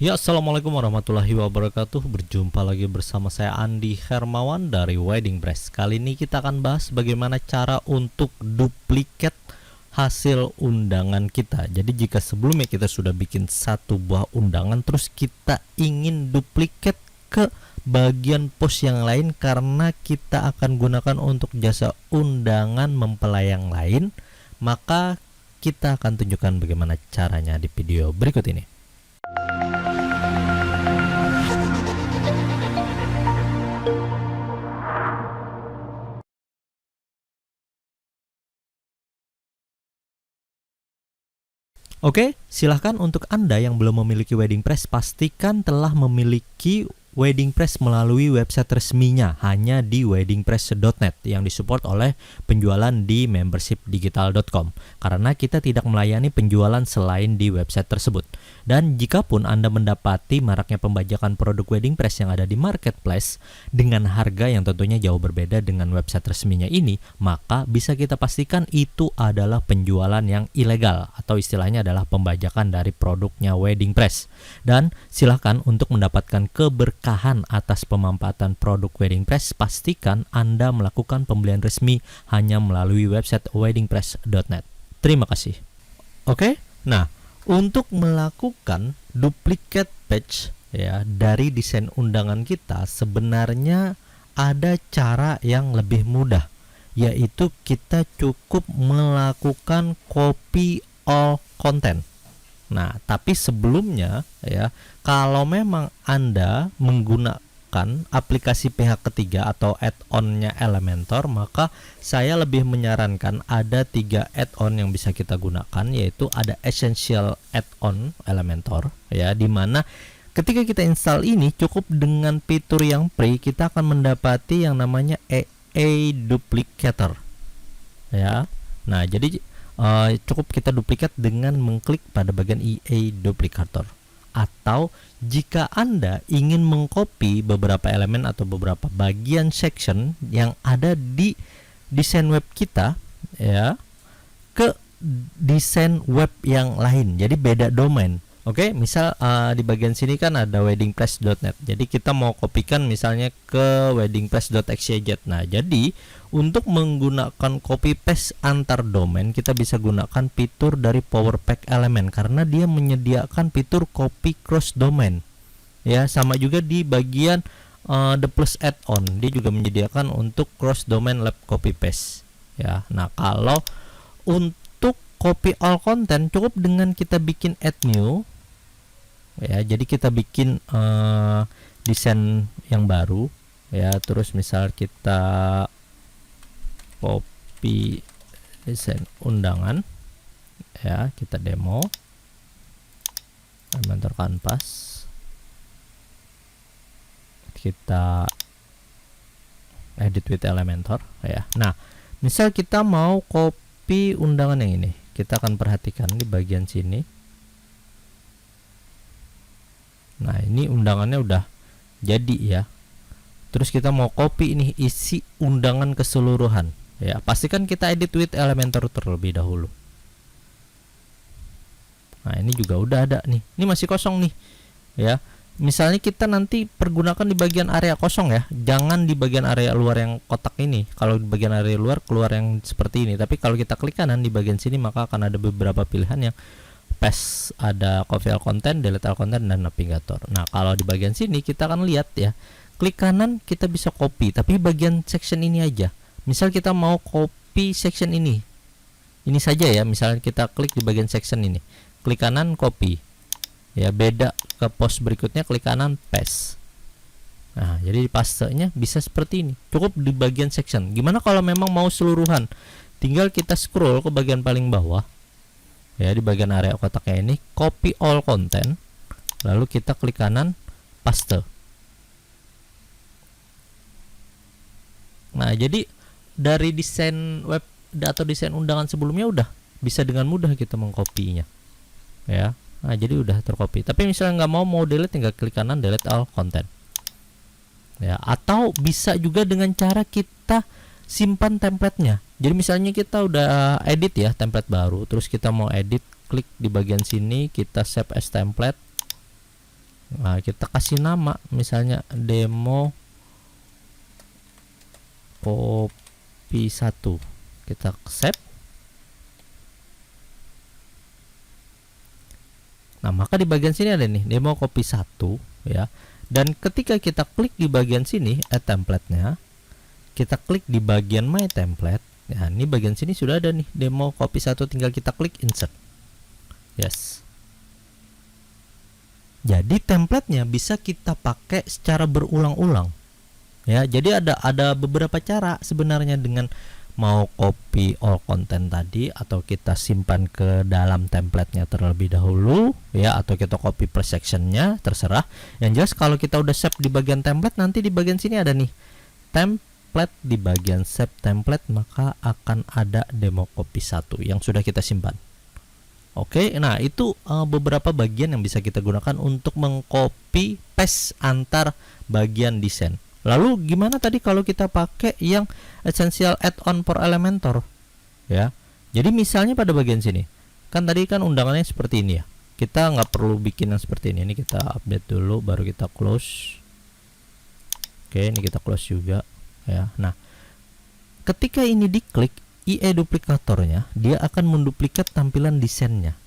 Ya, assalamualaikum warahmatullahi wabarakatuh. Berjumpa lagi bersama saya Andi Hermawan dari Wedding Press. Kali ini kita akan bahas bagaimana cara untuk duplikat hasil undangan kita. Jadi jika sebelumnya kita sudah bikin satu buah undangan, terus kita ingin duplikat ke bagian post yang lain karena kita akan gunakan untuk jasa undangan mempelai yang lain, maka kita akan tunjukkan bagaimana caranya di video berikut ini. Oke, silahkan untuk Anda yang belum memiliki Wedding Press, pastikan telah memiliki Wedding Press melalui website resminya, hanya di weddingpress.net yang disupport oleh penjualan di membershipdigital.com, karena kita tidak melayani penjualan selain di website tersebut. Dan jikapun Anda mendapati maraknya pembajakan produk Wedding Press yang ada di marketplace dengan harga yang tentunya jauh berbeda dengan website resminya ini, maka bisa kita pastikan itu adalah penjualan yang ilegal, atau istilahnya adalah pembajakan dari produknya Wedding Press. Dan silahkan untuk mendapatkan keberkahan atas pemanfaatan produk Wedding Press, pastikan Anda melakukan pembelian resmi hanya melalui website weddingpress.net. Terima kasih. Oke, nah untuk melakukan duplicate page ya dari desain undangan kita, sebenarnya ada cara yang lebih mudah, yaitu kita cukup melakukan copy all content. Nah, tapi sebelumnya ya, kalau memang Anda menggunakan aplikasi pihak ketiga atau add-on-nya Elementor, maka saya lebih menyarankan ada 3 add-on yang bisa kita gunakan, yaitu ada Essential Add-on Elementor ya, dimana ketika kita install ini cukup dengan fitur yang free kita akan mendapati yang namanya EA Duplicator ya. Nah, jadi cukup kita duplikat dengan mengklik pada bagian EA Duplicator. Atau jika Anda ingin mengcopy beberapa elemen atau beberapa bagian section yang ada di desain web kita ya ke desain web yang lain, jadi beda domain. Oke, misal di bagian sini kan ada weddingpress.net. Jadi kita mau kopikan misalnya ke weddingpress.xyz. Nah, jadi untuk menggunakan copy paste antar domain, kita bisa gunakan fitur dari Powerpack Element karena dia menyediakan fitur copy cross domain. Ya, sama juga di bagian the plus add-on, dia juga menyediakan untuk cross domain lab copy paste. Ya, nah kalau untuk copy all content cukup dengan kita bikin add new ya, jadi kita bikin desain yang baru ya, terus misal kita copy desain undangan ya, kita demo Elementor Canvas, kita edit with Elementor ya. Nah, misal kita mau copy undangan yang ini, kita akan perhatikan di bagian sini. Nah, ini undangannya udah jadi ya. Terus kita mau copy ini isi undangan keseluruhan ya. Pastikan kita edit with Elementor terlebih dahulu. Nah, ini juga udah ada nih. Ini masih kosong nih ya. Misalnya kita nanti pergunakan di bagian area kosong ya, jangan di bagian area luar yang kotak ini. Kalau di bagian area luar keluar yang seperti ini, tapi kalau kita klik kanan di bagian sini maka akan ada beberapa pilihan yang paste, ada copy all content, delete all content, dan navigator. Nah, kalau di bagian sini kita akan lihat ya, klik kanan kita bisa copy, tapi bagian section ini aja. Misal kita mau copy section ini saja ya, misalnya kita klik di bagian section ini, klik kanan copy ya, beda ke post berikutnya klik kanan paste. Nah, jadi pastenya bisa seperti ini, cukup di bagian section. Gimana kalau memang mau seluruhan? Tinggal kita scroll ke bagian paling bawah ya, di bagian area kotaknya ini, copy all content, lalu kita klik kanan paste. Nah, jadi dari desain web atau desain undangan sebelumnya udah bisa dengan mudah kita mengkopinya ya. Nah, jadi udah tercopy. Tapi misalnya nggak mau delete, tinggal klik kanan delete all content ya. Atau bisa juga dengan cara kita simpan templatenya. Jadi misalnya kita udah edit ya template baru, terus kita mau edit, klik di bagian sini, kita save as template. Nah, kita kasih nama misalnya demo copy 1. Kita save. Nah, maka di bagian sini ada nih demo copy 1 ya. Dan ketika kita klik di bagian sini add template-nya, kita klik di bagian my template. Nah, ini bagian sini sudah ada nih demo copy 1, tinggal kita klik insert. Yes. Jadi template-nya bisa kita pakai secara berulang-ulang. Ya, jadi ada beberapa cara sebenarnya dengan mau copy all content tadi, atau kita simpan ke dalam template-nya terlebih dahulu ya, atau kita copy per section-nya, terserah. Yang jelas kalau kita udah save di bagian template, nanti di bagian sini ada nih template, di bagian save template maka akan ada demo copy 1 yang sudah kita simpan. Oke, nah itu beberapa bagian yang bisa kita gunakan untuk mengcopy paste antar bagian desain. Lalu gimana tadi kalau kita pakai yang essential add-on for Elementor ya? Jadi misalnya pada bagian sini, kan tadi kan undangannya seperti ini ya. Kita nggak perlu bikin yang seperti ini. Ini kita update dulu, baru kita close. Oke, ini kita close juga ya. Nah, ketika ini diklik IE duplikatornya, dia akan menduplikat tampilan desainnya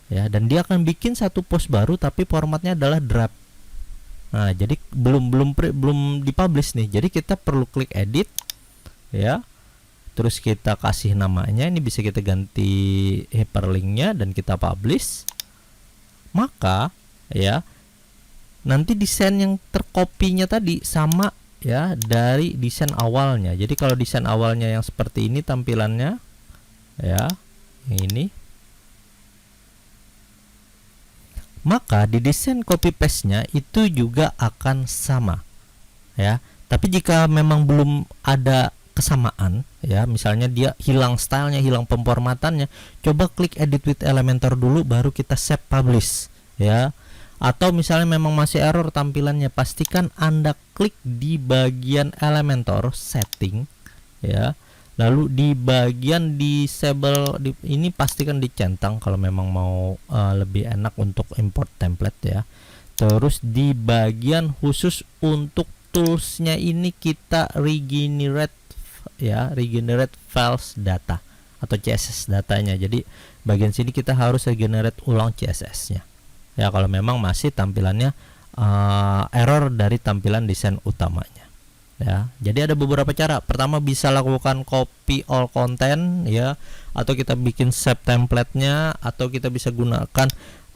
ya, dan dia akan bikin satu post baru tapi formatnya adalah draft. Nah, jadi belum dipublish nih. Jadi kita perlu klik edit ya. Terus kita kasih namanya, ini bisa kita ganti hyperlinknya dan kita publish. Maka ya, nanti desain yang terkopinya tadi sama ya dari desain awalnya. Jadi kalau desain awalnya yang seperti ini tampilannya ya, yang ini, maka di desain copy paste-nya itu juga akan sama ya. Tapi jika memang belum ada kesamaan ya, misalnya dia hilang stylenya, hilang pemformatannya, coba klik edit with Elementor dulu baru kita save publish ya. Atau misalnya memang masih error tampilannya, pastikan Anda klik di bagian Elementor setting ya. Lalu di bagian disable ini pastikan dicentang kalau memang mau lebih enak untuk import template ya. Terus di bagian khusus untuk toolsnya ini kita regenerate ya, regenerate files data atau CSS datanya. Jadi bagian sini kita harus regenerate ulang CSS-nya ya, kalau memang masih tampilannya error dari tampilan desain utamanya ya. Jadi ada beberapa cara. Pertama, bisa lakukan copy all content ya, atau kita bikin save template-nya, atau kita bisa gunakan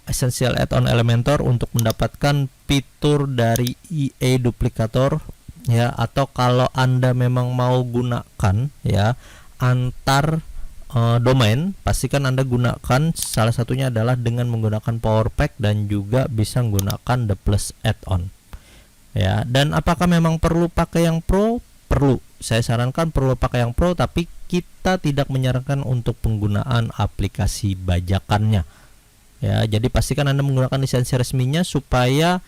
essential add-on Elementor untuk mendapatkan fitur dari IE duplikator ya. Atau kalau Anda memang mau gunakan ya antar domain, pastikan Anda gunakan salah satunya adalah dengan menggunakan Power Pack dan juga bisa menggunakan The Plus add-on ya. Dan apakah memang perlu pakai yang Pro? Perlu. Saya sarankan perlu pakai yang Pro, tapi kita tidak menyarankan untuk penggunaan aplikasi bajakannya ya. Jadi pastikan Anda menggunakan lisensi resminya supaya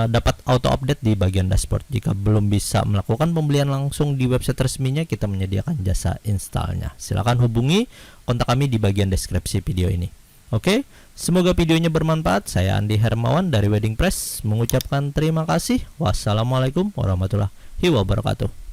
dapat auto update di bagian dashboard. Jika belum bisa melakukan pembelian langsung di website resminya, kita menyediakan jasa installnya. Silakan hubungi kontak kami di bagian deskripsi video ini. Oke, semoga videonya bermanfaat. Saya Andi Hermawan dari Wedding Press mengucapkan terima kasih. Wassalamualaikum warahmatullahi wabarakatuh.